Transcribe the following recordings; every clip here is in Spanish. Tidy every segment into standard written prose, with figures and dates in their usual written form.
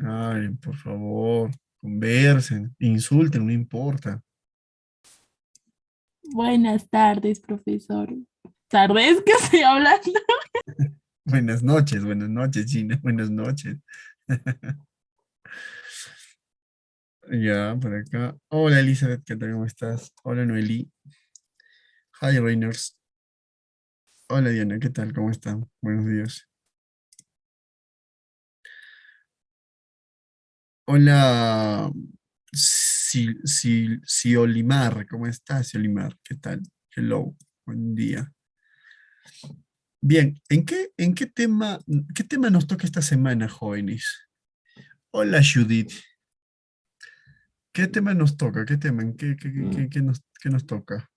hablen, por favor. Conversen, insulten, no importa. Buenas tardes, profesor. ¿Tardes que estoy hablando? Buenas noches, Gina, buenas noches. Ya, por acá. Hola, Elizabeth, ¿qué tal? ¿Cómo estás? Hola, Noeli. Hi, Rainers. Hola, Diana, ¿qué tal? ¿Cómo están? Buenos días. Hola, Olimar, ¿cómo estás, Olimar? ¿Qué tal? Hello, buen día. Bien, qué tema nos toca esta semana, jóvenes? Hola, Judith. ¿Qué tema nos toca? ¿Qué tema? ¿Qué nos toca?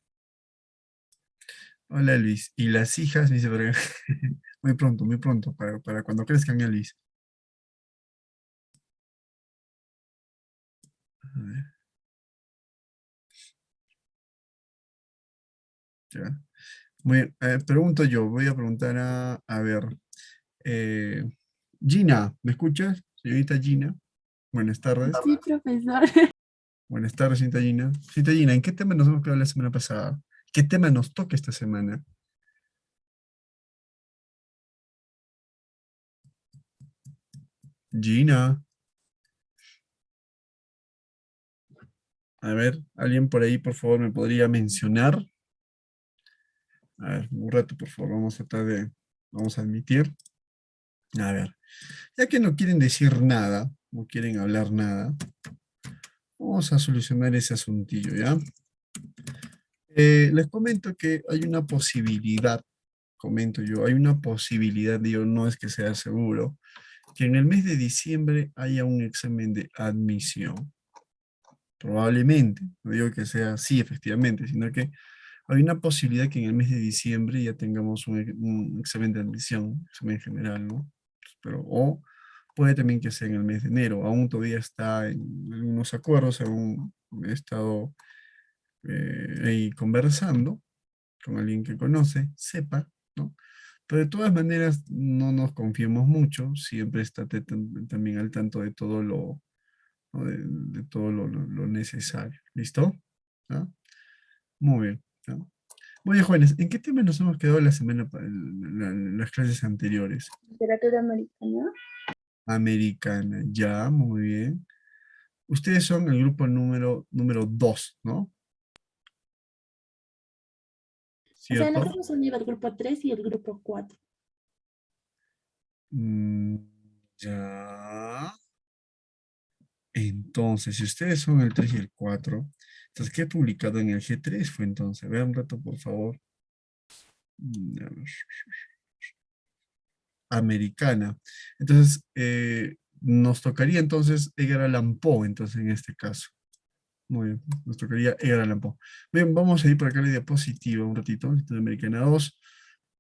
Hola, Luis. ¿Y las hijas? Me dice, por acá. Muy pronto, para cuando crezcan, Luis. A ver, ya. Muy bien, pregunto yo, voy a preguntar a ver, eh, Gina, ¿me escuchas? Señorita Gina, buenas tardes. Sí, profesor. Buenas tardes, señorita Gina. Señorita Gina, ¿en qué tema nos hemos quedado la semana pasada? ¿Qué tema nos toca esta semana? Gina, a ver, alguien por ahí, por favor, me podría mencionar. A ver, un rato, por favor, vamos a admitir. A ver, ya que no quieren decir nada, no quieren hablar nada, vamos a solucionar ese asuntillo, ¿ya? Les comento que hay una posibilidad, comento yo, hay una posibilidad, digo, no es que sea seguro, que en el mes de diciembre haya un examen de admisión. Probablemente, no digo que sea así efectivamente, sino que hay una posibilidad que en el mes de diciembre ya tengamos un examen de admisión, examen general, ¿no? Pero, o puede también que sea en el mes de enero, aún todavía está en algunos acuerdos, aún he estado ahí conversando con alguien que conoce, sepa, ¿no? Pero de todas maneras, no nos confiemos mucho, siempre estate también al tanto de todo lo, ¿no? De todo lo necesario. ¿Listo? ¿Ah? Muy bien. ¿No? Muy bien, jóvenes, ¿en qué tema nos hemos quedado la semana, las clases anteriores? Literatura americana. Americana, ya, muy bien. Ustedes son el grupo número 2, ¿no? O sea, ¿Cierto? nosotros unido el grupo 3 y el grupo 4. Mm, ya. Entonces, si ustedes son el 3 y el 4, entonces, ¿qué he publicado en el G3 fue entonces? Vean un rato, por favor. A ver. Americana. Entonces, nos tocaría entonces Edgar Allan Poe, entonces, en este caso. Muy bien, nos tocaría Edgar Allan Poe. Bien, vamos a ir por acá a la diapositiva un ratito. Historia Americana 2.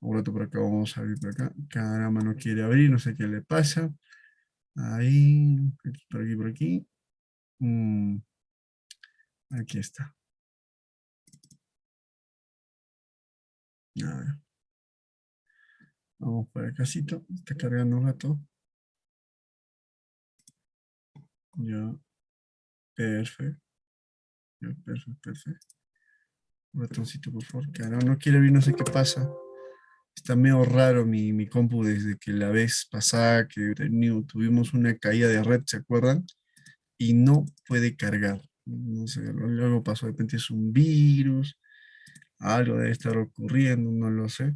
Un rato por acá, vamos a abrir por acá. Caramba, no quiere abrir, no sé qué le pasa. Ahí, aquí, por aquí, por aquí. Mm, aquí está. A ver, vamos por acácito. Está cargando un rato. Ya, perfecto. Ya, perfecto, perfecto. Un ratoncito, por favor. Caramba, no quiere abrir, no sé qué pasa. Está medio raro mi compu desde que la vez pasada que tuvimos una caída de red, ¿se acuerdan? Y no puede cargar. No sé, algo pasó, de repente es un virus, algo debe estar ocurriendo, no lo sé.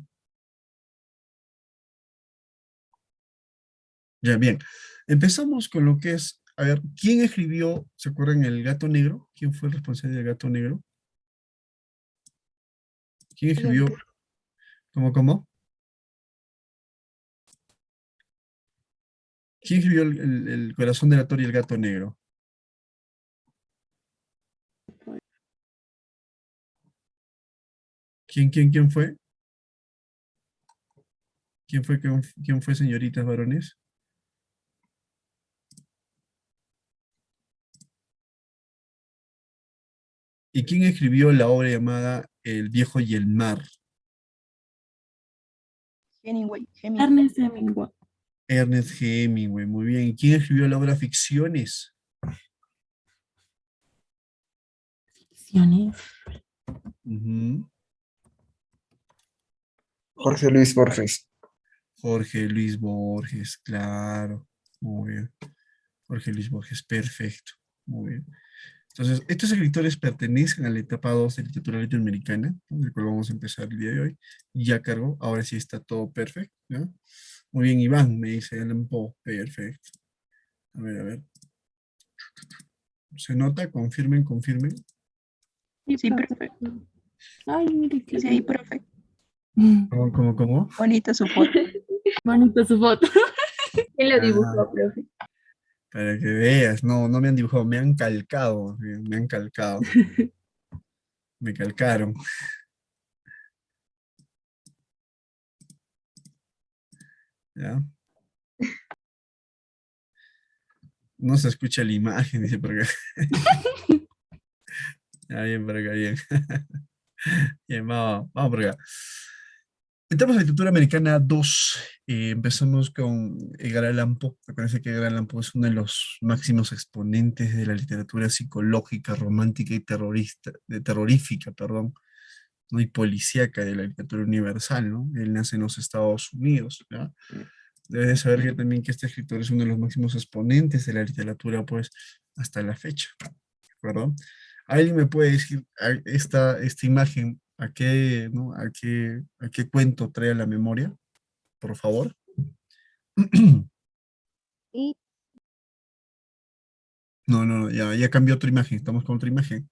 Ya, bien. Empezamos con lo que es, a ver, ¿quién escribió, se acuerdan, El Gato Negro? ¿Quién fue el responsable del Gato Negro? ¿Quién escribió, cómo? ¿Quién escribió el Corazón del Actor y el Gato Negro? ¿Quién fue? ¿Quién fue, señoritas varones? ¿Y quién escribió la obra llamada El Viejo y el Mar? Hemingway. Ernest Hemingway. Ernest Hemingway, muy bien. ¿Y quién escribió la obra Ficciones? Ficciones. Ujú. Jorge Luis Borges. Jorge Luis Borges, claro. Muy bien. Jorge Luis Borges, perfecto. Muy bien. Entonces, estos escritores pertenecen a la etapa 2 de literatura latinoamericana, ¿no? Del cual vamos a empezar el día de hoy. Ya cargó, ahora sí está todo perfecto, ¿no? Muy bien, Iván, me dice Alan Poe, perfecto. A ver, a ver. ¿Se nota? Confirmen, confirmen. Sí, Sí, profe. perfecto. Ay, mire qué Dice ahí, profe. ¿Cómo, cómo, cómo? Bonita su foto. bonita su foto. ¿Quién lo Ah, dibujó, profe? para que veas, no, no me han dibujado, me han calcado, me han calcado, me calcaron, ¿ya? No se escucha la imagen, dice por acá. Ya, bien, por acá, bien. Bien, vamos por acá. Entramos a la literatura americana 2. Empezamos con Edgar Allan Poe. Me parece que Edgar Allan Poe es uno de los máximos exponentes de la literatura psicológica, romántica y terrorífica, perdón, ¿no? Y policíaca de la literatura universal, ¿no? Él nace en los Estados Unidos, ¿ya? Debes de saber que también que este escritor es uno de los máximos exponentes de la literatura, pues, hasta la fecha, ¿de acuerdo? ¿Alguien me puede decir esta imagen a qué, ¿no? A qué cuento trae a la memoria, por favor? Y No, no, no, ya cambió otra imagen, estamos con otra imagen.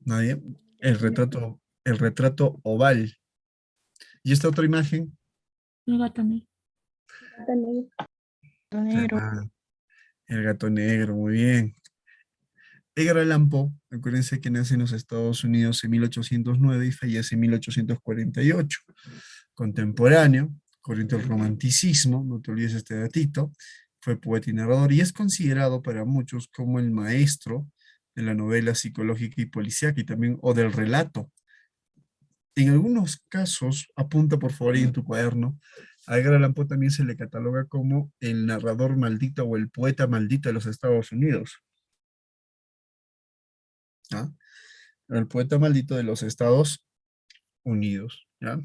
Nadie. El retrato oval. ¿Y esta otra imagen? El gato negro. también. Negro. Ah, el gato negro, muy bien. Edgar Allan Poe, acuérdense que nace en los Estados Unidos en 1809 y fallece en 1848. Contemporáneo, corriente del romanticismo, no te olvides este datito, fue poeta y narrador y es considerado para muchos como el maestro de la novela psicológica y policíaca y también, o del relato. En algunos casos, apunta por favor ahí en tu cuaderno, a Edgar Allan Poe también se le cataloga como el narrador maldito o el poeta maldito de los Estados Unidos. ¿Ah? El poeta maldito de los Estados Unidos, ¿ya?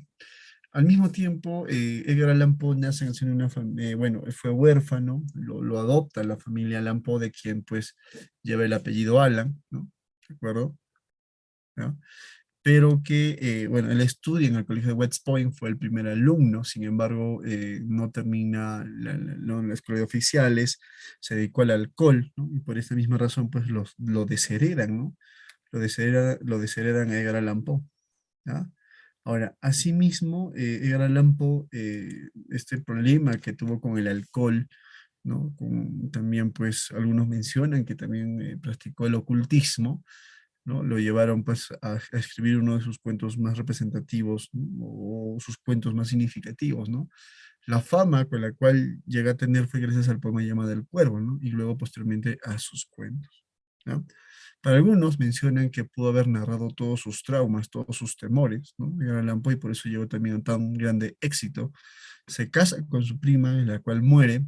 Al mismo tiempo, Edgar Allan Poe nace en una familia, bueno, fue huérfano, lo adopta la familia Allan Poe, de quien pues lleva el apellido Allan, ¿no? ¿De acuerdo? ¿Ya? Pero que, bueno, él estudia en el colegio de West Point, fue el primer alumno, sin embargo, no termina no, la escuela de oficiales, se dedicó al alcohol, ¿no? Y por esta misma razón, pues lo desheredan, ¿no? Lo desheredan a Edgar Allan Poe, ¿ya? Ahora, asimismo, Edgar Allan Poe, este problema que tuvo con el alcohol, ¿no? También, pues, algunos mencionan que también practicó el ocultismo, ¿no? Lo llevaron, pues, a escribir uno de sus cuentos más representativos, ¿no? O sus cuentos más significativos, ¿no? La fama con la cual llega a tener fue gracias al poema Llama del Cuervo, ¿no? Y luego, posteriormente, a sus cuentos, ¿no? Para algunos mencionan que pudo haber narrado todos sus traumas, todos sus temores, ¿no? Edgar Allan Poe, y por eso llegó también a tan grande éxito. Se casa con su prima, en la cual muere,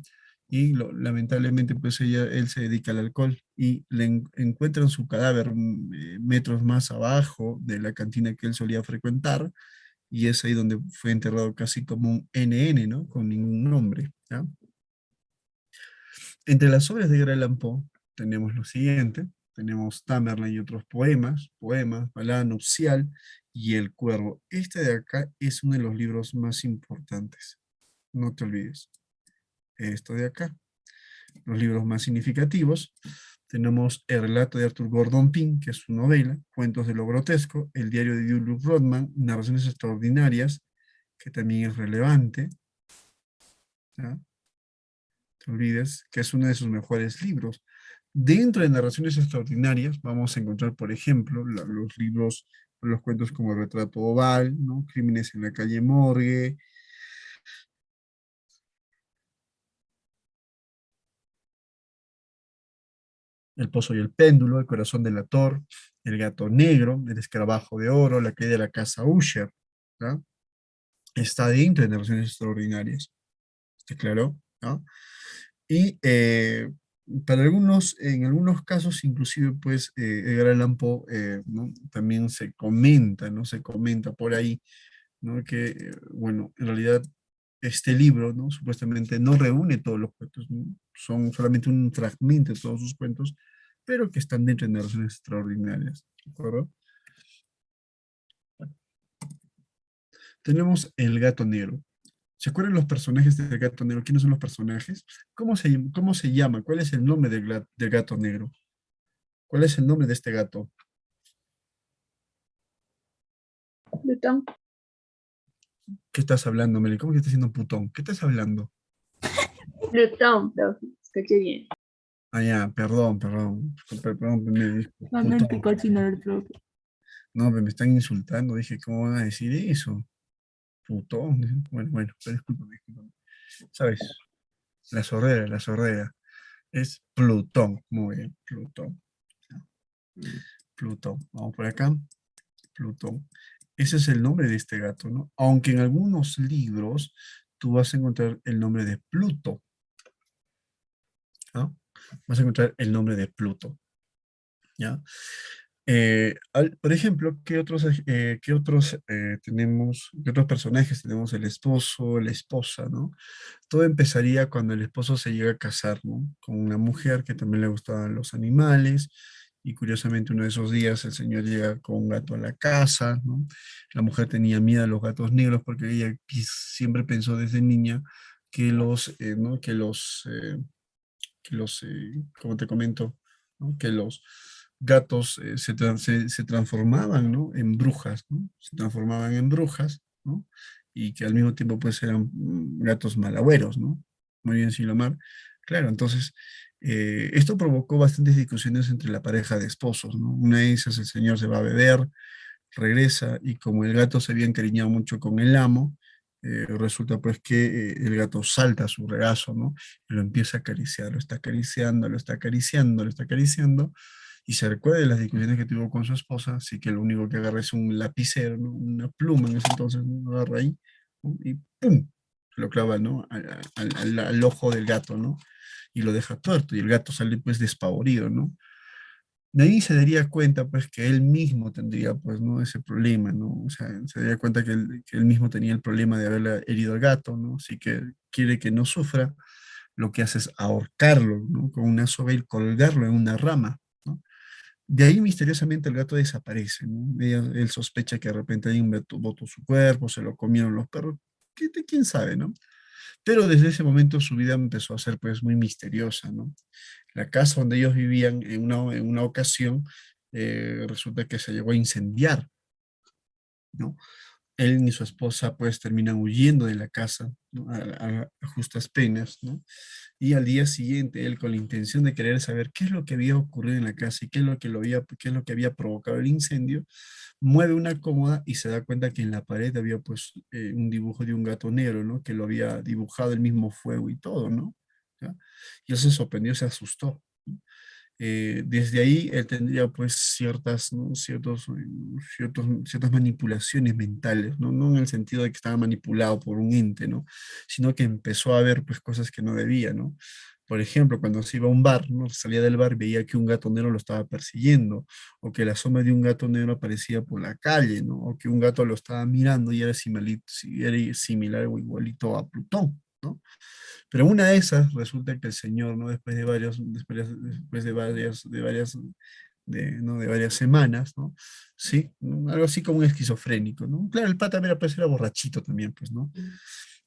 y lamentablemente pues él se dedica al alcohol y encuentran su cadáver metros más abajo de la cantina que él solía frecuentar, y es ahí donde fue enterrado casi como un NN, ¿no? Con ningún nombre, ¿ya? Entre las obras de Edgar Allan Poe tenemos lo siguiente, tenemos Tamerlane y otros poemas, Balada nupcial y El Cuervo. Este de acá es uno de los libros más importantes, no te olvides. Esto de acá, los libros más significativos, tenemos El relato de Arthur Gordon Pym, que es su novela, Cuentos de lo grotesco, El diario de Julius Rodman, Narraciones extraordinarias, que también es relevante, ¿ya? Te olvides, que es uno de sus mejores libros. Dentro de Narraciones extraordinarias vamos a encontrar, por ejemplo, los libros, los cuentos como El retrato oval, ¿no? Crímenes en la calle Morgue, El pozo y el péndulo, el corazón del ator, el gato negro, el escarabajo de oro, la caída de la casa Usher, ¿no? Está dentro de narraciones extraordinarias. ¿Está claro? ¿No? Y para algunos, en algunos casos, inclusive, pues, Edgar Allan Poe, ¿no? También se comenta, ¿no? Se comenta por ahí, ¿no? Que, bueno, en realidad este libro, ¿no? Supuestamente no reúne todos los cuentos, ¿no? Son solamente un fragmento de todos sus cuentos, pero que están dentro de narraciones extraordinarias, ¿de acuerdo? Tenemos El gato negro. ¿Se acuerdan los personajes del gato negro? ¿Quiénes son los personajes? Cómo se llama? ¿Cuál es el nombre del gato negro? ¿Cuál es el nombre de este gato? Plutón. ¿Qué estás hablando, Meli? ¿Cómo que estás haciendo putón? ¿Qué estás hablando? Plutón, profe. Escuché bien. Ah, ya, perdón, Meli, Realmente putón. cochino el profe. No, me están insultando. Dije, ¿cómo van a decir eso? Putón. Bueno, pero discúlpame. ¿Sabes? La sordera. Es Plutón. Muy bien, Plutón. Plutón. Vamos por acá. Plutón. Ese es el nombre de este gato, ¿no? Aunque en algunos libros tú vas a encontrar el nombre de Pluto, ¿no? Vas a encontrar el nombre de Pluto, ¿ya? Por ejemplo, qué otros personajes tenemos? El esposo, la esposa, ¿no? Todo empezaría cuando el esposo se llega a casar, ¿no? Con una mujer que también le gustaban los animales, y curiosamente uno de esos días el señor llega con un gato a la casa, ¿no? La mujer tenía miedo a los gatos negros porque ella siempre pensó desde niña que ¿no? Como te comento, ¿no? Que los gatos se transformaban, ¿no? En brujas, ¿no? Se transformaban en brujas, ¿no? Y que al mismo tiempo pues eran gatos malagüeros, ¿no? Muy bien, Silomar. Claro, entonces, esto provocó bastantes discusiones entre la pareja de esposos, ¿no? Una de esas, el señor se va a beber, regresa, y como el gato se había encariñado mucho con el amo, resulta pues que el gato salta a su regazo, ¿no? Y lo empieza a acariciar, lo está acariciando, lo está acariciando, lo está acariciando, y se recuerda de las discusiones que tuvo con su esposa, así que lo único que agarra es un lapicero, ¿no? Una pluma en ese entonces, ¿no? Lo agarra ahí, ¿no? Y ¡pum! Se lo clava, ¿no? Al ojo del gato, ¿no? Y lo deja tuerto, y el gato sale pues despavorido, ¿no? De ahí se daría cuenta, pues, que él mismo tendría, pues, ¿no? Ese problema, ¿no? O sea, se daría cuenta que él mismo tenía el problema de haberle herido al gato, ¿no? Así que quiere que no sufra, lo que hace es ahorcarlo, ¿no? Con una soga y colgarlo en una rama, ¿no? De ahí misteriosamente el gato desaparece, ¿no? Él sospecha que de repente alguien botó su cuerpo, se lo comieron los perros, quién sabe, ¿no? Pero desde ese momento su vida empezó a ser, pues, muy misteriosa, ¿no? La casa donde ellos vivían en una ocasión, resulta que se llegó a incendiar, ¿no? Él ni su esposa pues terminan huyendo de la casa, ¿no? A justas penas, ¿no? Y al día siguiente, él con la intención de querer saber qué es lo que había ocurrido en la casa y qué es lo que había provocado el incendio, mueve una cómoda y se da cuenta que en la pared había pues un dibujo de un gato negro, ¿no? Que lo había dibujado el mismo fuego y todo, ¿no? ¿Ya? Y él se sorprendió, se asustó, ¿no? Desde ahí él tendría pues ciertas, ¿no? Ciertas manipulaciones mentales, ¿no? No en el sentido de que estaba manipulado por un ente, ¿no? Sino que empezó a ver pues cosas que no debía, ¿no? Por ejemplo, cuando se iba a un bar, ¿no? Salía del bar, veía que un gato negro lo estaba persiguiendo, o que la sombra de un gato negro aparecía por la calle, ¿no? O que un gato lo estaba mirando y era similar o igualito a Plutón, ¿no? Pero una de esas resulta que el señor, ¿no? ¿No? De varias semanas, ¿no? Sí, ¿no? Algo así como un esquizofrénico, ¿no? Claro, el pata, mira, pues era borrachito también, pues, ¿no?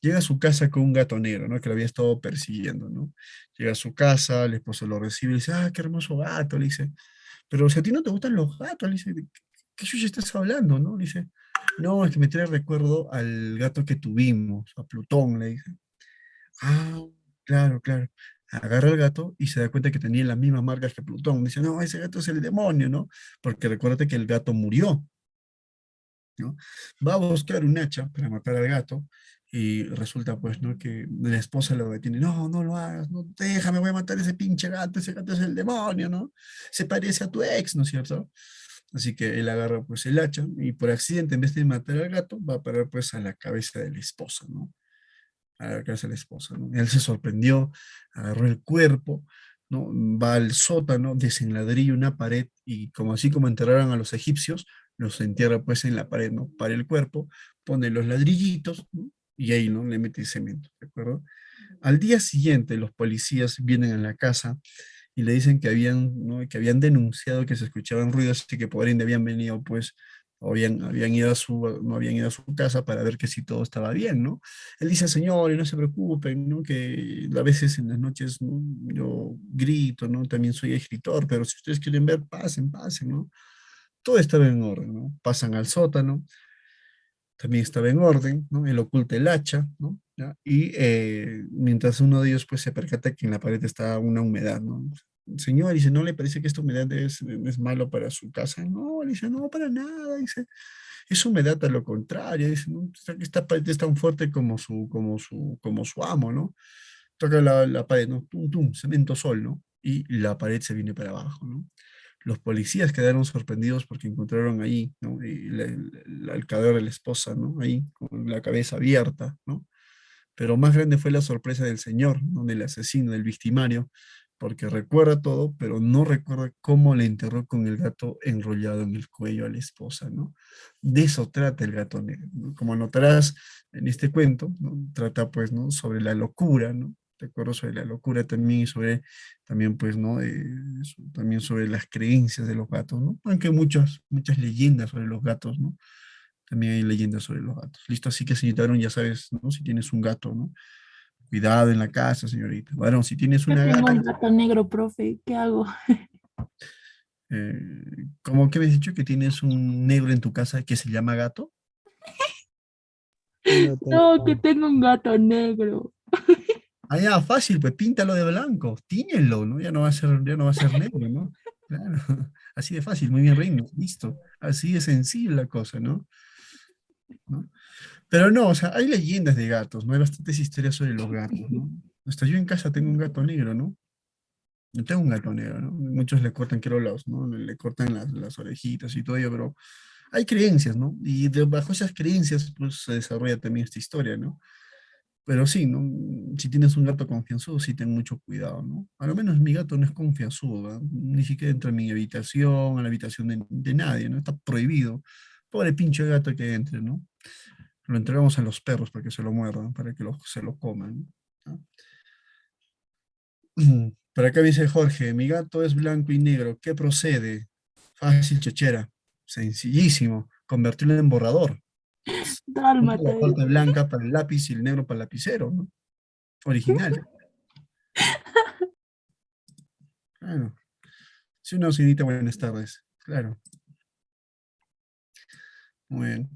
Llega a su casa con un gato negro, ¿no? Que lo había estado persiguiendo, ¿no? Llega a su casa, el esposo lo recibe y le dice, ah, qué hermoso gato, le dice, pero si a ti no te gustan los gatos, le dice, ¿qué chucha estás hablando, no? Le dice, no, es que me trae recuerdo al gato que tuvimos, a Plutón, le dice. Ah, claro. Agarra el gato y se da cuenta que tenía las mismas marcas que Plutón. Dice, no, ese gato es el demonio, ¿no? Porque recuérdate que el gato murió, ¿no? Va a buscar un hacha para matar al gato Y resulta pues, ¿no? Que la esposa lo detiene, no, no lo hagas, no, déjame, voy a matar a ese gato es el demonio, ¿no? Se parece a tu ex, ¿no es cierto? Así que él agarra pues el hacha y por accidente, en vez de matar al gato, va a parar pues a la cabeza de la esposa, ¿no? A la cabeza de la esposa, ¿no? Él se sorprendió, agarró el cuerpo, ¿no? Va al sótano, desenladrilla una pared y como así como enterraron a los egipcios, los entierra pues en la pared, ¿no? Para el cuerpo, pone los ladrillitos, ¿no? Y ahí, ¿no? Le mete cemento, ¿de acuerdo? Al día siguiente, los policías vienen a la casa y le dicen que habían, ¿no? que habían denunciado que se escuchaban ruidos y que por ende habían venido, pues, o habían ido a no habían ido a su casa para ver que si todo estaba bien, ¿no? Él dice, señores, no se preocupen, ¿no? Que a veces en las noches, ¿no? Yo grito, ¿no? También soy escritor, pero si ustedes quieren ver, pasen, pasen, ¿no? Todo estaba en orden, ¿no? Pasan al sótano, también estaba en orden, ¿no? Él oculta el hacha, ¿no? ¿Ya? Y mientras uno de ellos pues se percata que en la pared está una humedad, ¿no? Señor, dice, ¿no le parece que esta humedad es malo para su casa? No, le dice, no, para nada, dice, es humedad a lo contrario, dice, ¿no? Esta pared es tan fuerte como su amo, ¿no? Toca la pared, ¿no? Tum, tum, cemento sol, ¿no? Y la pared se viene para abajo, ¿no? Los policías quedaron sorprendidos porque encontraron ahí, ¿no? El cadáver de la esposa, ¿no? Ahí, con la cabeza abierta, ¿no? Pero más grande fue la sorpresa del señor, ¿no? Del asesino, del victimario, porque recuerda todo, pero no recuerda cómo le enterró con el gato enrollado en el cuello a la esposa, ¿no? De eso trata el gato negro, ¿no? Como notarás en este cuento, ¿no? Trata, pues, ¿no? Sobre la locura, ¿no? Te acuerdo sobre la locura también y sobre, también, pues, ¿no? También sobre las creencias de los gatos, ¿no? Aunque hay muchas leyendas sobre los gatos, ¿no? También hay leyendas sobre los gatos. Listo, así que señorita Aaron, ya sabes, ¿no? Si tienes un gato, ¿no? Cuidado en la casa, señorita. Aaron, si tienes Yo una tengo gata, un gato negro, profe. ¿Qué hago? ¿cómo que me has dicho que tienes un negro en tu casa que se llama gato? No No, que tengo. tengo un gato negro. Ah, ya, fácil, pues píntalo de blanco, tíñelo, ¿no? Ya no va a ser negro, ¿no? Claro, así de fácil, muy bien, Reino, listo. Así de sencilla la cosa, ¿no? ¿No? Pero no, o sea, hay leyendas de gatos, ¿no? Hay bastantes historias sobre los gatos, ¿no? Hasta yo en casa tengo un gato negro, ¿no? Yo tengo un gato negro, ¿no? Muchos le cortan, quiero los, ¿no? Le cortan las orejitas y todo ello, pero hay creencias, ¿no? Y bajo esas creencias, pues se desarrolla también esta historia, ¿no? Pero sí, ¿no? Si tienes un gato confianzudo, sí ten mucho cuidado, ¿no? A lo menos mi gato no es confianzudo, ¿verdad? Ni siquiera entra a mi habitación, a la habitación de nadie, ¿no? Está prohibido. Pobre pinche gato que entre, ¿no? Lo entregamos a los perros para que se lo muerdan, para que se lo coman, ¿no? Por acá me dice Jorge, mi gato es blanco y negro, ¿qué procede? Fácil, chochera, sencillísimo, convertirlo en borrador. Usa Dálmata. la parte blanca para el lápiz y el negro para el lapicero, ¿no? Original, claro. Sí, una señorita, buenas tardes, claro. Muy bien.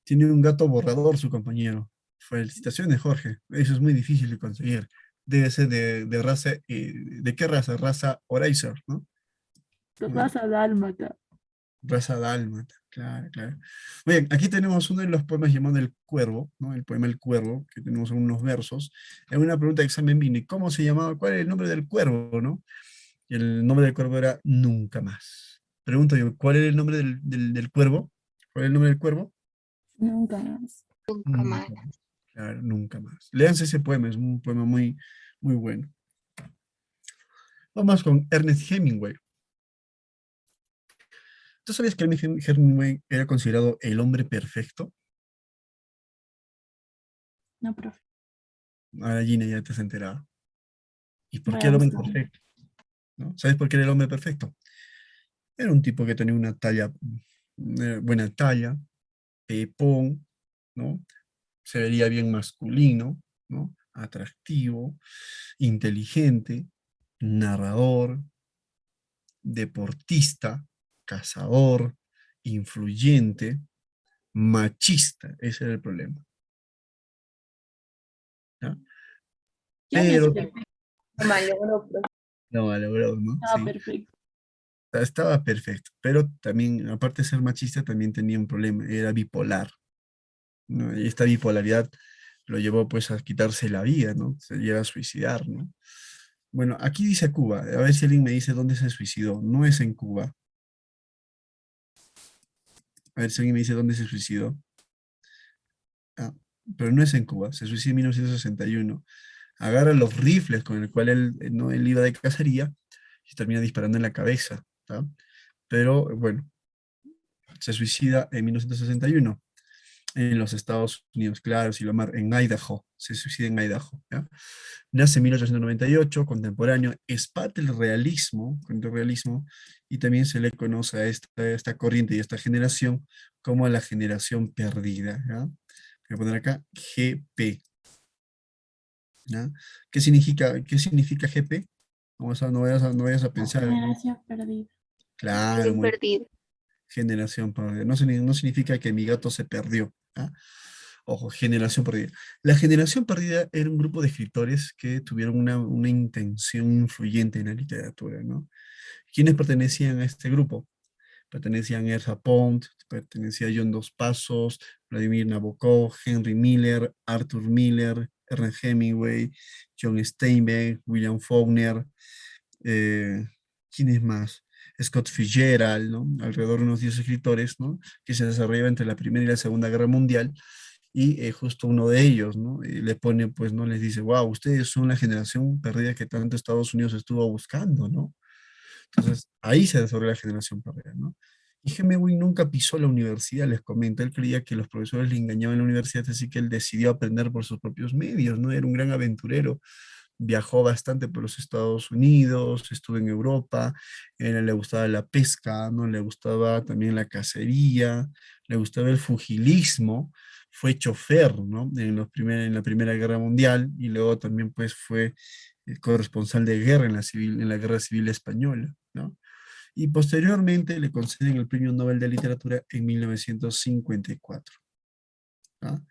Tiene un gato borrador su compañero. Felicitaciones, Jorge. Eso es muy difícil de conseguir. Debe ser de raza, ¿de qué raza? Raza Orizer, ¿no? Raza dálmata. Raza dálmata, claro, claro. Muy bien, aquí tenemos uno de los poemas llamado El Cuervo, ¿no? El poema El Cuervo, que tenemos unos versos. Es una pregunta de examen vino. ¿Cómo se llamaba? ¿Cuál era el nombre del cuervo, no? Y el nombre del cuervo era Nunca Más. Pregunto yo, ¿cuál era el nombre del cuervo? ¿Cuál era el nombre del cuervo? Nunca más. Nunca Más. Claro, Nunca Más. Léanse ese poema, es un poema muy, muy bueno. Vamos con Ernest Hemingway. ¿Tú sabías que Ernest Hemingway era considerado el hombre perfecto? No, profe. Ahora Gina ya te has enterado. ¿Y por Voy qué a el hombre buscar. perfecto? ¿No? ¿Sabes por qué era el hombre perfecto? Era un tipo que tenía una talla, buena talla, pepón, ¿no? Se vería bien masculino, ¿no? Atractivo, inteligente, narrador, deportista, cazador, influyente, machista. Ese era el problema. ¿Ya? Yo ni Pero, sé. Mal logró, profe. no, la verdad, ¿no? Estaba Sí. perfecto. Estaba perfecto, pero también, aparte de ser machista, también tenía un problema, era bipolar, ¿no? Y esta bipolaridad lo llevó pues a quitarse la vida, ¿no? Se llega a suicidar, ¿no? Bueno, aquí dice Cuba. A ver si alguien me dice dónde se suicidó. No es en Cuba. A ver si alguien me dice dónde se suicidó. Ah, pero no es en Cuba. Se suicida en 1961. Agarra los rifles con el cual él, no, él iba de cacería y termina disparando en la cabeza. ¿Tá? Pero bueno, se suicida en 1961 en los Estados Unidos, claro, Silomar, en Idaho, se suicida en Idaho. ¿Ya? Nace en 1898, contemporáneo, es parte del realismo, y también se le conoce a esta corriente y esta generación como la generación perdida. ¿Ya? Voy a poner acá GP. ¿Ya? Qué significa GP? No vayas a pensar, ¿no? Generación perdida. Claro, muy Perdido. generación perdida. No significa que mi gato se perdió. ¿Ah? Ojo, generación perdida. La generación perdida era un grupo de escritores que tuvieron una intención influyente en la literatura, ¿no? ¿Quiénes pertenecían a este grupo? Pertenecían a Ezra Pound, pertenecía a John Dos Passos, Vladimir Nabokov, Henry Miller, Arthur Miller, Ernest Hemingway, John Steinbeck, William Faulkner, eh, ¿quién es más? Scott Fitzgerald, ¿no? Alrededor de unos 10 escritores, ¿no? Que se desarrollaban entre la Primera y la Segunda Guerra Mundial, y justo uno de ellos, ¿no? Le pone, pues, ¿no? Les dice, wow, ustedes son la generación perdida que tanto Estados Unidos estuvo buscando, ¿no? Entonces, ahí se desarrolla la generación perdida, ¿no? Y Hemingway nunca pisó la universidad, les comento. Él creía que los profesores le engañaban en la universidad, así que él decidió aprender por sus propios medios, ¿no? Era un gran aventurero. Viajó bastante por los Estados Unidos, estuvo en Europa, a él le gustaba la pesca, ¿no? Le gustaba también la cacería, le gustaba el pugilismo, fue chofer, ¿no? En la Primera Guerra Mundial, y luego también pues fue corresponsal de guerra en la Guerra Civil Española, ¿no? Y posteriormente le conceden el Premio Nobel de Literatura en 1954. ¿No?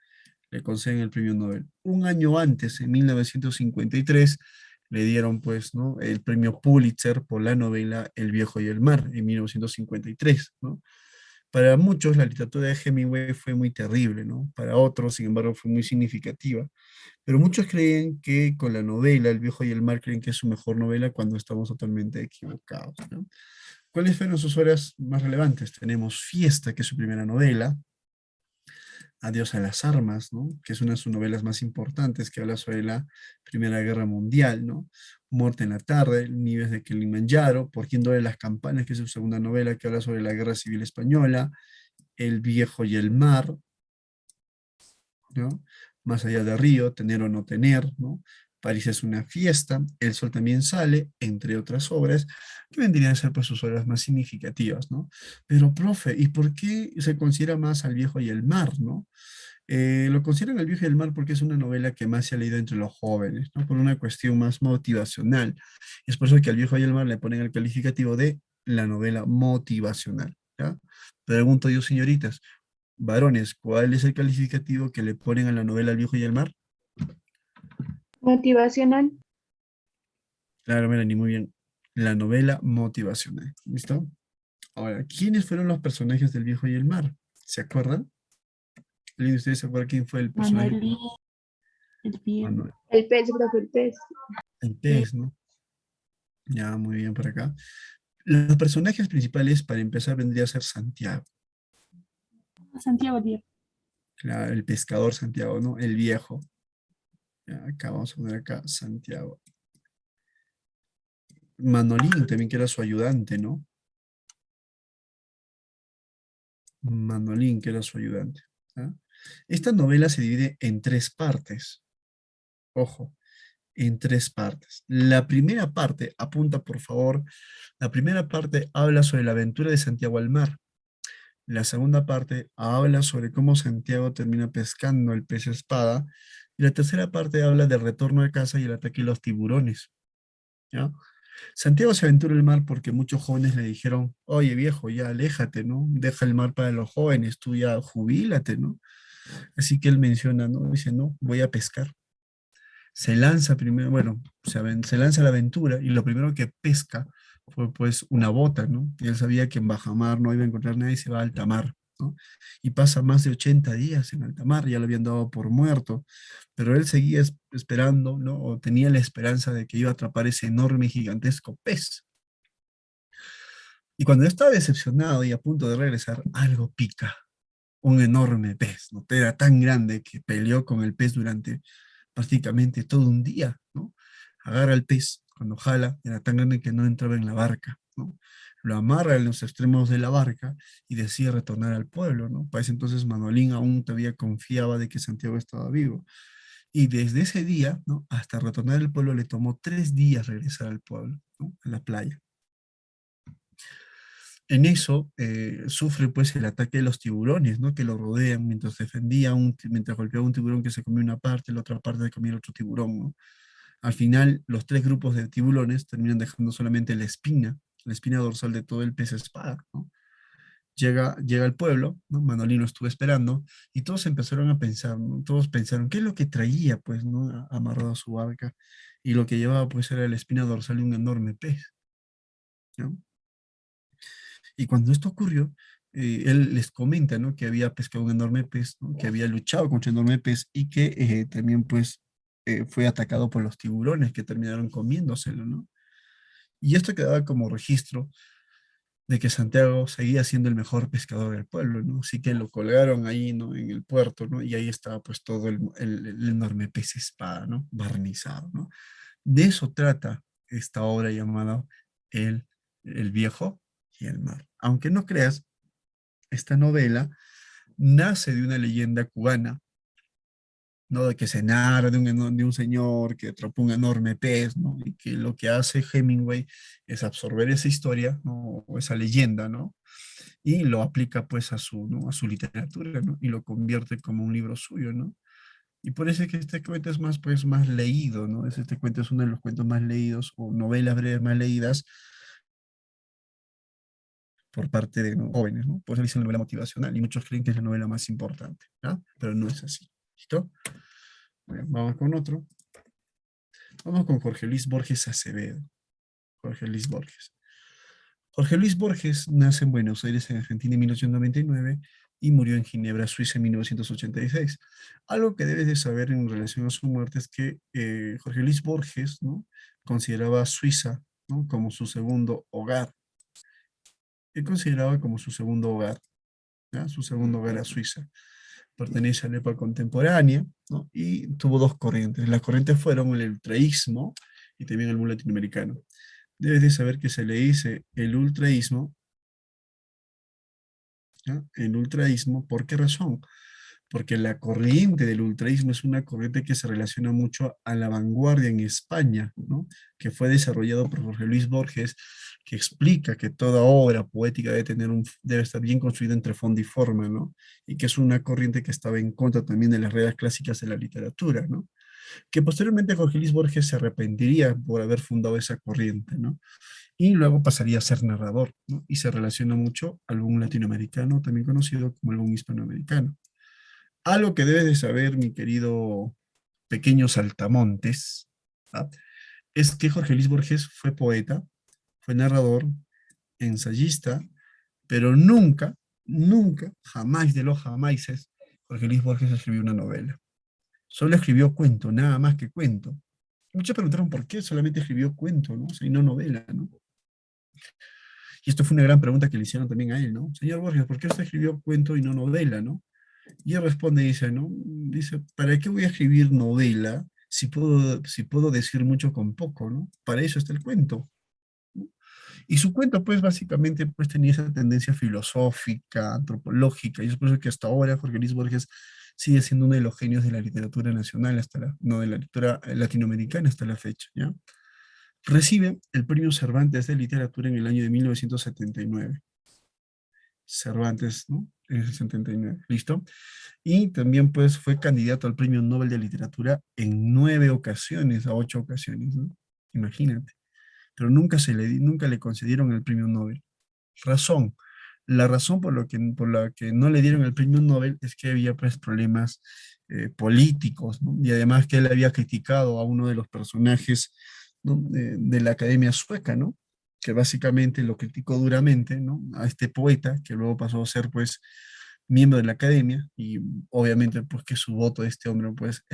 Le conceden el premio Nobel. Un año antes, en 1953, le dieron pues, ¿no? El premio Pulitzer por la novela El viejo y el mar, en 1953, ¿no? Para muchos la literatura de Hemingway fue muy terrible, ¿no? Para otros, sin embargo, fue muy significativa. Pero muchos creen que con la novela El viejo y el mar creen que es su mejor novela cuando estamos totalmente equivocados, ¿no? ¿Cuáles fueron sus obras más relevantes? Tenemos Fiesta, que es su primera novela, Adiós a las armas, ¿no? Que es una de sus novelas más importantes, que habla sobre la Primera Guerra Mundial, ¿no? Muerte en la tarde, Nieves de Kilimanjaro, Por quién duelen las campanas, que es su segunda novela, que habla sobre la Guerra Civil Española, El viejo y el mar, ¿no? Más allá de Río, Tener o no tener, ¿no? París es una fiesta, El sol también sale, entre otras obras, que vendrían a ser pues sus obras más significativas, ¿no? Pero, profe, ¿y por qué se considera más al viejo y el mar, ¿no? Lo consideran El viejo y el mar porque es una novela que más se ha leído entre los jóvenes, ¿no? Por una cuestión más motivacional. Es por eso que Al viejo y el mar le ponen el calificativo de la novela motivacional, ¿ya? Pregunto yo, señoritas, varones, ¿cuál es el calificativo que le ponen a la novela El viejo y el mar? Motivacional. Claro, Melanie, muy bien. La novela motivacional. ¿Listo? Ahora, ¿quiénes fueron los personajes del viejo y el mar? ¿Se acuerdan? ¿Alguien de ustedes se acuerda quién fue el personaje? Manuelín, el viejo. Manuel. El pez, profe, el pez. El pez, ¿no? Ya, muy bien por acá. Los personajes principales, para empezar, vendría a ser Santiago. Santiago Díaz. Claro, el pescador Santiago, ¿no? El viejo. Ya, acá vamos a poner acá Santiago. Manolín también, que era su ayudante, ¿no? Manolín, que era su ayudante. ¿Ah? Esta novela se divide en tres partes. Ojo, en tres partes. La primera parte, apunta por favor, la primera parte habla sobre la aventura de Santiago al mar. La segunda parte habla sobre cómo Santiago termina pescando el pez espada. Y la tercera parte habla del retorno a casa y el ataque de los tiburones. ¿Ya? Santiago se aventura el mar porque muchos jóvenes le dijeron, oye viejo, ya aléjate, ¿no? Deja el mar para los jóvenes, tú ya jubílate, ¿no? Así que él menciona, ¿no? Dice, no, voy a pescar. Se lanza primero, bueno, se lanza a la aventura y lo primero que pesca fue pues una bota, ¿no? Y él sabía que en bajamar no iba a encontrar nada y se va a alta mar. ¿no? Y pasa más de 80 días en alta mar, ya lo habían dado por muerto, pero él seguía esperando, ¿no? O tenía la esperanza de que iba a atrapar ese enorme, gigantesco pez. Y cuando estaba decepcionado y a punto de regresar, algo pica, un enorme pez, ¿no? Era tan grande que peleó con el pez durante prácticamente todo un día, ¿no? Agarra el pez, cuando jala, era tan grande que no entraba en la barca, ¿no? Lo amarra en los extremos de la barca y decide retornar al pueblo, ¿no? Para ese entonces Manolín aún todavía confiaba de que Santiago estaba vivo. Y desde ese día, ¿no? Hasta retornar al pueblo le tomó 3 días regresar al pueblo, ¿no? A la playa. En eso sufre pues el ataque de los tiburones, ¿no? Que lo rodean mientras defendía, mientras golpeaba un tiburón que se comía una parte, la otra parte se comía el otro tiburón, ¿no? Al final, los 3 grupos de tiburones terminan dejando solamente la espina dorsal de todo el pez espada, ¿no? Llega al pueblo, ¿no? Manolino estuvo esperando y todos empezaron a pensar, ¿no? Todos pensaron, ¿qué es lo que traía, pues, ¿no? Amarrado a su barca? Y lo que llevaba, pues, era la espina dorsal de un enorme pez, ¿no? Y cuando esto ocurrió, él les comenta, ¿no? Que había pescado un enorme pez, ¿no? Que había luchado contra un enorme pez y que también, pues, fue atacado por los tiburones que terminaron comiéndoselo, ¿no? Y esto quedaba como registro de que Santiago seguía siendo el mejor pescador del pueblo, ¿no? Así que lo colgaron ahí, ¿no? En el puerto, ¿no? Y ahí estaba, pues, todo el enorme pez espada, ¿no? Barnizado, ¿no? De eso trata esta obra llamada El, el Viejo y el Mar. Aunque no creas, esta novela nace de una leyenda cubana, ¿no? De que se narra de un señor que atrapó un enorme pez, ¿no? Y que lo que hace Hemingway es absorber esa historia, ¿no? O esa leyenda, ¿no? Y lo aplica pues a su, ¿no? A su literatura, ¿no? Y lo convierte como un libro suyo, ¿no? Y por eso es que este cuento es más, pues, más leído, ¿no? Este cuento es uno de los cuentos más leídos o novelas breves más leídas por parte de, ¿no? jóvenes, ¿no? Por eso le dicen novela motivacional y muchos creen que es la novela más importante, ¿no? Pero no es así. ¿Listo? Bueno, vamos con otro. Vamos con Jorge Luis Borges Acevedo. Jorge Luis Borges. Jorge Luis Borges nace en Buenos Aires, en Argentina, en 1899 y murió en Ginebra, Suiza, en 1986. Algo que debes de saber en relación a su muerte es que Jorge Luis Borges, ¿no? Consideraba a Suiza, ¿no? Como su segundo hogar. Él consideraba como su segundo hogar, ¿ya? Su segundo hogar a Suiza. Pertenece a la época contemporánea, ¿no? Y tuvo dos corrientes. Las corrientes fueron el ultraísmo y también el mundo latinoamericano. Debes de saber que se le dice el ultraísmo, ¿ya? El ultraísmo, ¿por qué razón? Porque la corriente del ultraísmo es una corriente que se relaciona mucho a la vanguardia en España, ¿no? Que fue desarrollado por Jorge Luis Borges, que explica que toda obra poética debe estar bien construida entre fondo y forma, ¿no? Y que es una corriente que estaba en contra también de las reglas clásicas de la literatura, ¿no? Que posteriormente Jorge Luis Borges se arrepentiría por haber fundado esa corriente, ¿no? Y luego pasaría a ser narrador, ¿no? Y se relaciona mucho al boom latinoamericano, también conocido como el boom hispanoamericano. Algo que debes de saber, mi querido pequeño saltamontes, ¿ah? Es que Jorge Luis Borges fue poeta, fue narrador, ensayista, pero nunca, nunca, jamás de los jamaíses, Jorge Luis Borges escribió una novela. Solo escribió cuento, nada más que cuento. Muchos preguntaron por qué solamente escribió cuento, ¿no? O sea, y no novela, ¿no? Y esto fue una gran pregunta que le hicieron también a él, ¿no? Señor Borges, ¿por qué usted escribió cuento y no novela, ¿no? Y él responde y dice, ¿no? Dice, ¿para qué voy a escribir novela si puedo decir mucho con poco, ¿no? Para eso está el cuento, ¿no? Y su cuento, pues, básicamente, pues, tenía esa tendencia filosófica, antropológica, y es por eso que hasta ahora Jorge Luis Borges sigue siendo uno de los genios de la literatura nacional, no, de la literatura latinoamericana hasta la fecha, ¿ya? Recibe el Premio Cervantes de Literatura en el año de 1979. Cervantes, ¿no? En el 79, ¿listo? Y también pues fue candidato al Premio Nobel de Literatura en 9 ocasiones, a 8 ocasiones, ¿no? Imagínate. Pero nunca le concedieron el Premio Nobel. Razón. La razón por la que no le dieron el Premio Nobel es que había pues problemas políticos, ¿no? Y además que él había criticado a uno de los personajes, ¿no? de la Academia Sueca, ¿no? Que básicamente lo criticó duramente, ¿no? A este poeta, que luego pasó a ser pues miembro de la academia, y obviamente pues que su voto de este hombre pues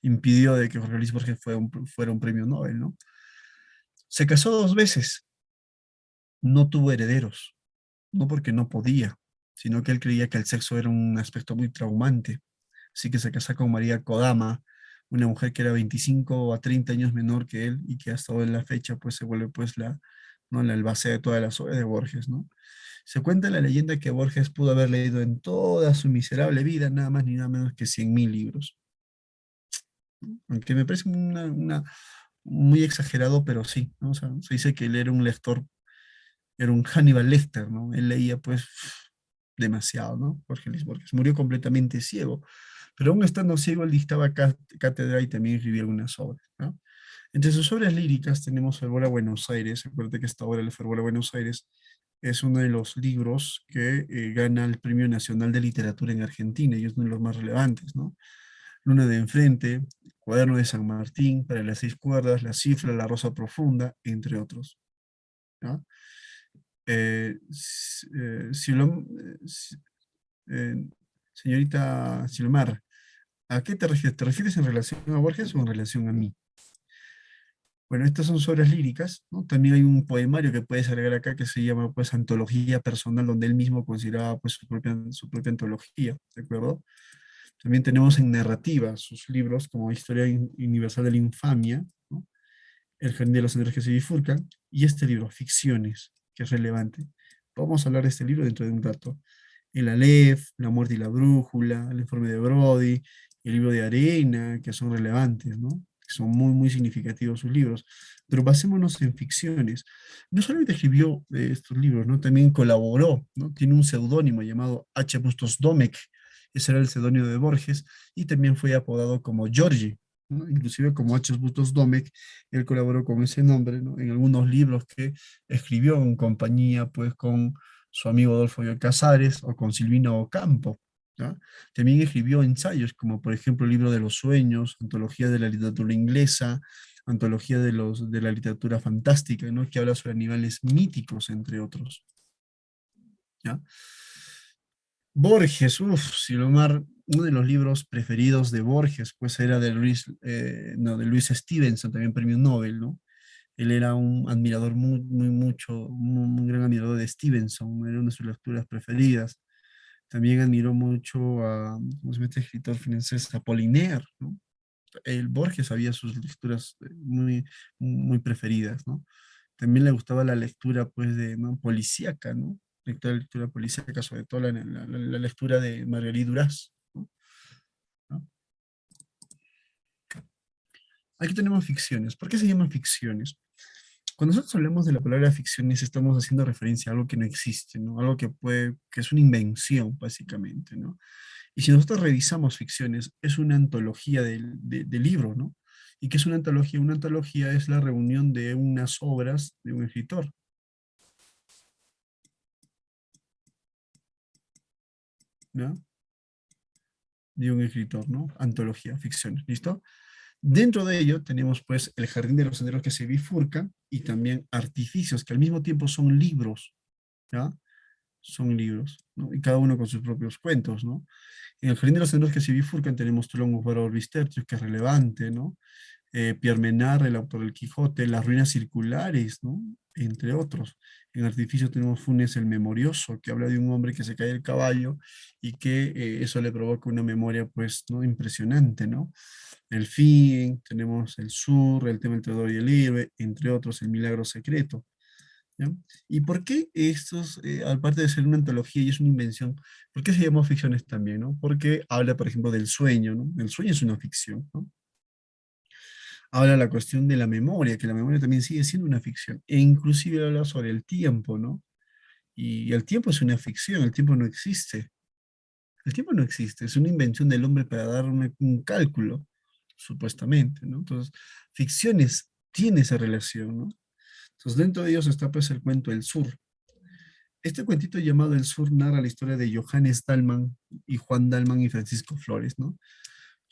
impidió de que Jorge Luis Borges fuera un premio Nobel, ¿no? Se casó 2 veces, no tuvo herederos, no porque no podía, sino que él creía que el sexo era un aspecto muy traumante. Así que se casa con María Kodama, una mujer que era 25 a 30 años menor que él y que hasta hoy en la fecha pues se vuelve pues ¿no? la albacea de todas las obras de Borges, ¿no? Se cuenta la leyenda que Borges pudo haber leído en toda su miserable vida nada más ni nada menos que 100.000 libros. Aunque me parece muy exagerado, pero sí, ¿no? O sea, se dice que él era un lector, era un Hannibal Lecter, ¿no? Él leía pues demasiado, ¿no? Jorge Luis Borges murió completamente ciego, pero aún estando ciego él dictaba cátedra y también escribía algunas obras, ¿no? Entre sus obras líricas tenemos Fervor a Buenos Aires. Acuérdate que esta obra, El Fervor a Buenos Aires, es uno de los libros que gana el Premio Nacional de Literatura en Argentina y es uno de los más relevantes, ¿no? Luna de Enfrente, Cuaderno de San Martín, Para las 6 cuerdas, La Cifra, La Rosa Profunda, entre otros, ¿no? Eh, señorita Silomar, ¿a qué te refieres? ¿Te refieres en relación a Borges o en relación a mí? Bueno, estas son sus obras líricas, ¿no? También hay un poemario que puedes agregar acá que se llama pues Antología Personal, donde él mismo consideraba pues su propia antología, ¿de acuerdo? También tenemos en narrativa sus libros como Historia Universal de la Infamia, ¿no? El Jardín de los Senderos que se bifurcan, y este libro, Ficciones, que es relevante. Vamos a hablar de este libro dentro de un rato. El Aleph, La Muerte y la Brújula, El Informe de Brody, el libro de Arena, que son relevantes, ¿no? Que son muy, muy significativos sus libros. Pero basémonos en ficciones. No solamente escribió estos libros, ¿no? También colaboró, ¿no? Tiene un seudónimo llamado H. Bustos Domecq, ese era el seudónimo de Borges, y también fue apodado como Georgi, ¿no? Inclusive como H. Bustos Domecq, él colaboró con ese nombre, ¿no? En algunos libros que escribió en compañía, pues, con su amigo Adolfo Bioy Casares o con Silvino Ocampo, ¿ya? También escribió ensayos como por ejemplo el libro de los sueños, antología de la literatura inglesa, antología de la literatura fantástica, ¿no? Que habla sobre animales míticos, entre otros, ¿ya? Borges, uff, Silomar, uno de los libros preferidos de Borges, pues era de Luis Stevenson, también premio Nobel, ¿no? Él era un admirador muy gran admirador de Stevenson, era una de sus lecturas preferidas. También admiró mucho a, ¿cómo se llama este escritor francés? Apollinaire, ¿no? El Borges había sus lecturas muy preferidas, ¿no? También le gustaba la lectura, pues, ¿no? Policíaca, ¿no? Lectura policíaca, sobre todo la lectura de Marguerite Duras, ¿no? ¿No? Aquí tenemos ficciones. ¿Por qué se llaman ficciones? Cuando nosotros hablamos de la palabra ficciones, estamos haciendo referencia a algo que no existe, ¿no? Algo que es una invención, básicamente, ¿no? Y si nosotros revisamos ficciones, es una antología de libro, ¿no? ¿Y qué es una antología? Una antología es la reunión de unas obras de un escritor, ¿no? De un escritor, ¿no? Antología, ficciones, ¿listo? Dentro de ello tenemos pues El Jardín de los Senderos que se bifurcan y también Artificios, que al mismo tiempo son libros, ¿ya? Son libros, ¿no? Y cada uno con sus propios cuentos, ¿no? En El Jardín de los Senderos que se bifurcan tenemos Tulón para Tertius, que es relevante, ¿no? Pierre Menard, el autor del Quijote, Las Ruinas Circulares, ¿no? Entre otros. En Artificio tenemos Funes el Memorioso, que habla de un hombre que se cae del caballo y que eso le provoca una memoria, pues, ¿no? Impresionante, ¿no? El Fin, tenemos El Sur, El tema del Teodoro y el héroe, entre otros, El Milagro Secreto, ¿ya? ¿Y por qué estos, aparte de ser una antología y es una invención, por qué se llama ficciones también, ¿no? Porque habla, por ejemplo, del sueño, ¿no? El sueño es una ficción, ¿no? Habla la cuestión de la memoria, que la memoria también sigue siendo una ficción, e inclusive habla sobre el tiempo, ¿no? Y el tiempo es una ficción, el tiempo no existe. El tiempo no existe, es una invención del hombre para dar un cálculo, supuestamente, ¿no? Entonces, ficciones tiene esa relación, ¿no? Entonces, dentro de ellos está pues el cuento El Sur. Este cuentito llamado El Sur narra la historia de Johannes Dallmann y Juan Dallmann y Francisco Flores, ¿no?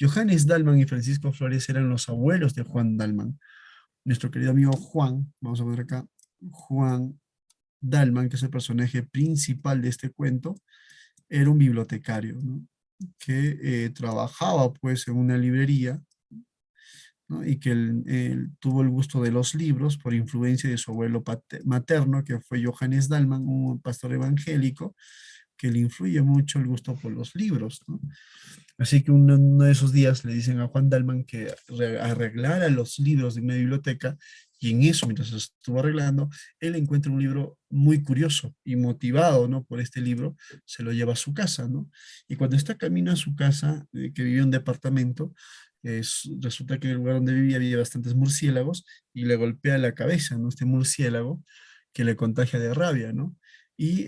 Johannes Dallmann y Francisco Flores eran los abuelos de Juan Dallmann. Nuestro querido amigo Juan, vamos a poner acá, Juan Dallmann, que es el personaje principal de este cuento, era un bibliotecario, ¿no? Que trabajaba pues en una librería, ¿no? Y que él tuvo el gusto de los libros por influencia de su abuelo materno, que fue Johannes Dallmann, un pastor evangélico, que le influye mucho el gusto por los libros, ¿no? Así que uno de esos días le dicen a Juan Dalman que arreglara los libros de una biblioteca, y en eso, mientras estuvo arreglando, él encuentra un libro muy curioso y motivado, ¿no? Por este libro, se lo lleva a su casa, ¿no? Y cuando está camino a su casa, que vivía en un departamento, resulta que en el lugar donde vivía había bastantes murciélagos y le golpea la cabeza, ¿no? Este murciélago que le contagia de rabia, ¿no? Y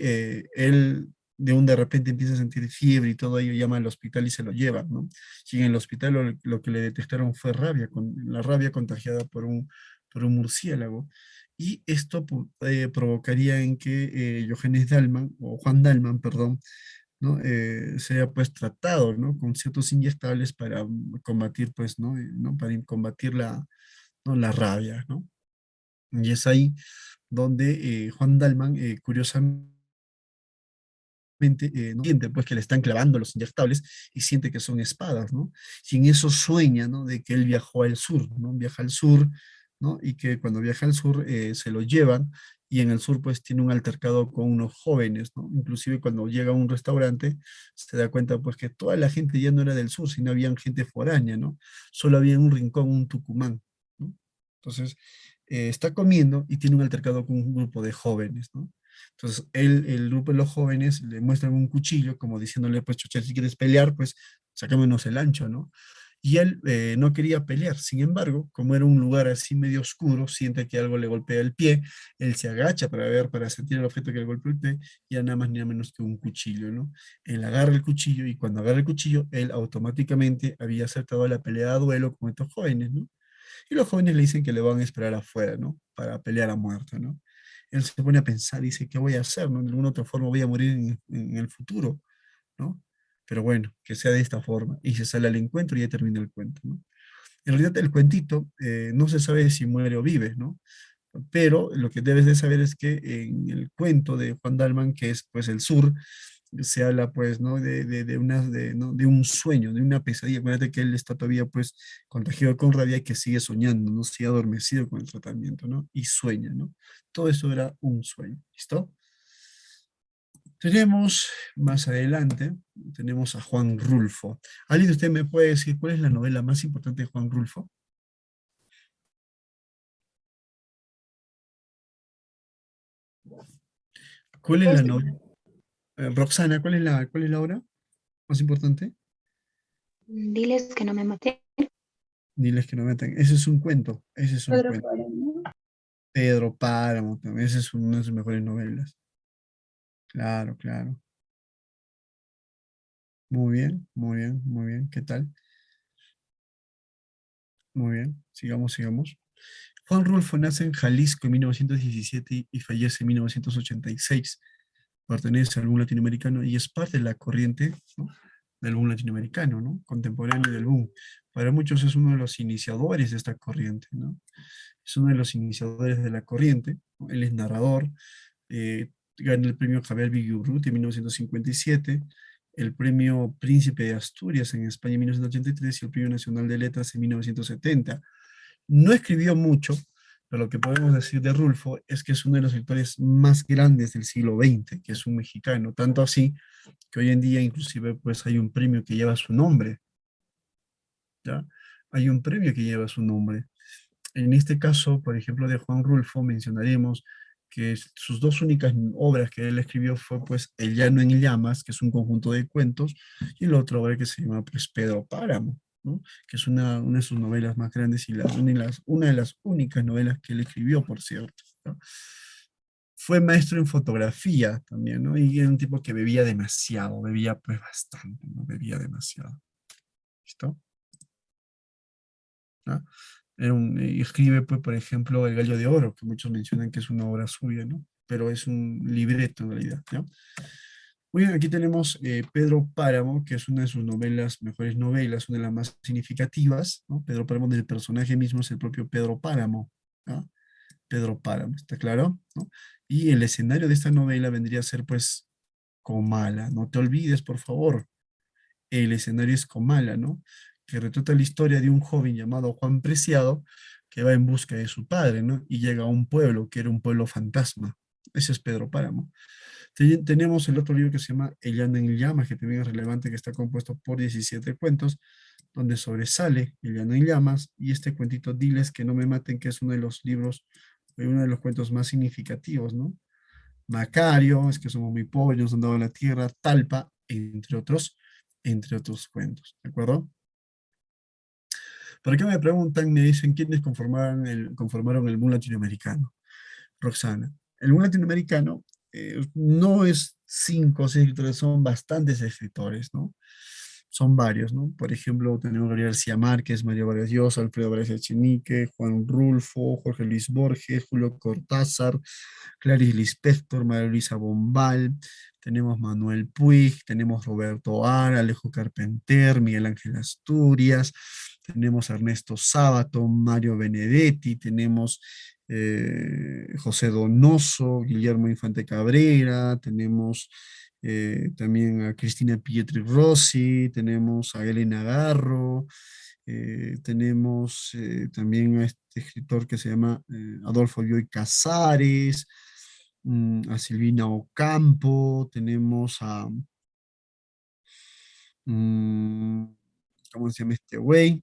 él de repente empieza a sentir fiebre y todo ello, llama al hospital y se lo llevan, ¿no? Y en el hospital lo que le detectaron fue rabia, la rabia contagiada por un murciélago. Y esto provocaría en que Johannes Dallmann, o Juan Dallmann, perdón, ¿no? Sea pues tratado, ¿no? Con ciertos inyectables para combatir, pues, ¿no? Para combatir ¿no? La rabia, ¿no? Y es ahí donde Juan Dallmann, curiosamente, no siente pues que le están clavando los inyectables y siente que son espadas, ¿no? Y en eso sueña, ¿no? De que él viajó al sur, ¿no? Viaja al sur, ¿no? Y que cuando viaja al sur se lo llevan y en el sur pues tiene un altercado con unos jóvenes, ¿no? Inclusive cuando llega a un restaurante se da cuenta pues que toda la gente ya no era del sur, sino había gente foránea, ¿no? Solo había en un rincón un tucumán, ¿no? Entonces está comiendo y tiene un altercado con un grupo de jóvenes, ¿no? Entonces, el grupo de los jóvenes le muestran un cuchillo, como diciéndole, pues, chucha, si quieres pelear, pues, sacámonos el ancho, ¿no? Y él no quería pelear. Sin embargo, como era un lugar así medio oscuro, siente que algo le golpea el pie, él se agacha para ver, para sentir el objeto que le golpeó el pie, y ya nada más ni nada menos que un cuchillo, ¿no? Él agarra el cuchillo, y cuando agarra el cuchillo, él automáticamente había acertado a la pelea a duelo con estos jóvenes, ¿no? Y los jóvenes le dicen que le van a esperar afuera, ¿no? Para pelear a muerte, ¿no? Él se pone a pensar, dice, ¿qué voy a hacer? ¿No? De alguna otra forma voy a morir en el futuro, ¿no? Pero bueno, que sea de esta forma. Y se sale al encuentro y ya termina el cuento, ¿no? En realidad el cuentito no se sabe si muere o vive, ¿no? Pero lo que debes de saber es que en el cuento de Juan Dalman, que es pues el sur, se habla pues, ¿no? ¿no? De un sueño, de una pesadilla. Acuérdate que él está todavía pues contagiado con rabia y que sigue soñando, ¿no? Sigue adormecido con el tratamiento, ¿no? Y sueña, ¿no? Todo eso era un sueño, ¿listo? Tenemos más adelante, tenemos a Juan Rulfo. ¿Alguien de ustedes me puede decir cuál es la novela más importante de Juan Rulfo? ¿Cuál es la novela? Roxana, cuál es la obra más importante? Diles que no me maté. Diles que no metan. Ese es un cuento. Ese es un Pedro cuento. Páramo. Pedro Páramo también. Esa es una de sus mejores novelas. Claro, claro. Muy bien, muy bien, muy bien. ¿Qué tal? Muy bien. Sigamos, sigamos. Juan Rulfo nace en Jalisco en 1917 y fallece en 1986. Pertenece al boom latinoamericano y es parte de la corriente, ¿no? Del boom latinoamericano, ¿no? Contemporáneo del boom. Para muchos es uno de los iniciadores de esta corriente, ¿no? Es uno de los iniciadores de la corriente, ¿no? Él es narrador, gana el premio Javier Villaurrutia en 1957, el premio Príncipe de Asturias en España en 1983 y el premio Nacional de Letras en 1970. No escribió mucho, pero lo que podemos decir de Rulfo es que es uno de los escritores más grandes del siglo XX, que es un mexicano, tanto así que hoy en día inclusive pues hay un premio que lleva su nombre, ¿ya? Hay un premio que lleva su nombre. En este caso, por ejemplo, de Juan Rulfo, mencionaremos que sus dos únicas obras que él escribió fue pues El llano en llamas, que es un conjunto de cuentos, y la otra obra que se llama pues Pedro Páramo, ¿no? Que es una de sus novelas más grandes y una de las únicas novelas que él escribió, por cierto, ¿no? Fue maestro en fotografía también, ¿no? Y era un tipo que bebía demasiado, bebía pues bastante, ¿no? Bebía demasiado. ¿Listo? ¿No? Escribe, pues, por ejemplo, El Gallo de Oro, que muchos mencionan que es una obra suya, ¿no? Pero es un libreto en realidad, ¿no? Muy bien, aquí tenemos Pedro Páramo, que es una de sus novelas, mejores novelas, una de las más significativas, ¿no? Pedro Páramo, del personaje mismo es el propio Pedro Páramo, ¿no? Pedro Páramo, ¿está claro? ¿No? Y el escenario de esta novela vendría a ser, pues, Comala. No te olvides, por favor. El escenario es Comala, ¿no? Que retrata la historia de un joven llamado Juan Preciado que va en busca de su padre, ¿no? Y llega a un pueblo que era un pueblo fantasma. Ese es Pedro Páramo. Tenemos el otro libro que se llama El Llano en Llamas, que también es relevante, que está compuesto por 17 cuentos, donde sobresale El Llano en Llamas, y este cuentito, Diles que no me maten, que es uno de los libros, uno de los cuentos más significativos, ¿no? Macario, es que somos muy pobres, nos han dado la tierra, Talpa, entre otros cuentos, ¿de acuerdo? ¿Por qué me preguntan? Me dicen quiénes conformaron el boom latinoamericano. Roxana, el boom latinoamericano no es 5 o 6 escritores, son bastantes escritores, ¿no? Son varios, ¿no? Por ejemplo, tenemos Gabriel García Márquez, Mario Vargas Llosa, Alfredo Vargas Echenique, Juan Rulfo, Jorge Luis Borges, Julio Cortázar, Clarice Lispector, María Luisa Bombal, tenemos Manuel Puig, tenemos Roberto Ara, Alejo Carpenter, Miguel Ángel Asturias, tenemos a Ernesto Sábato, Mario Benedetti, tenemos José Donoso, Guillermo Infante Cabrera, tenemos también a Cristina Pietri Rossi, tenemos a Elena Garro, tenemos también a este escritor que se llama Adolfo Bioy Casares, a Silvina Ocampo, tenemos a, mm, ¿cómo se llama este güey?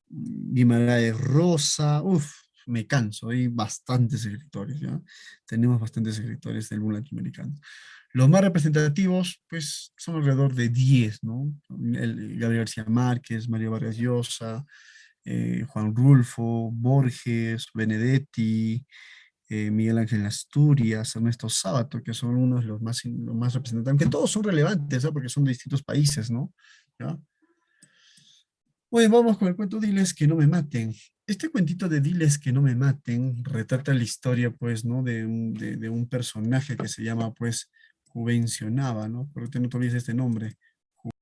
Guimarães Rosa, uff, me canso, hay bastantes escritores, ¿ya? Tenemos bastantes escritores del mundo latinoamericano. Los más representativos, pues, son alrededor de 10, ¿no? Gabriel García Márquez, Mario Vargas Llosa, Juan Rulfo, Borges, Benedetti, Miguel Ángel Asturias, Ernesto Sábato, que son unos de los más representativos, aunque todos son relevantes, ¿no? Porque son de distintos países, ¿no? ¿Ya? Bueno, vamos con el cuento Diles que no me maten. Este cuentito de Diles que no me maten retrata la historia, pues, ¿no? De un personaje que se llama, pues, Juvencio Nava, ¿no? Pero no te olvides este nombre,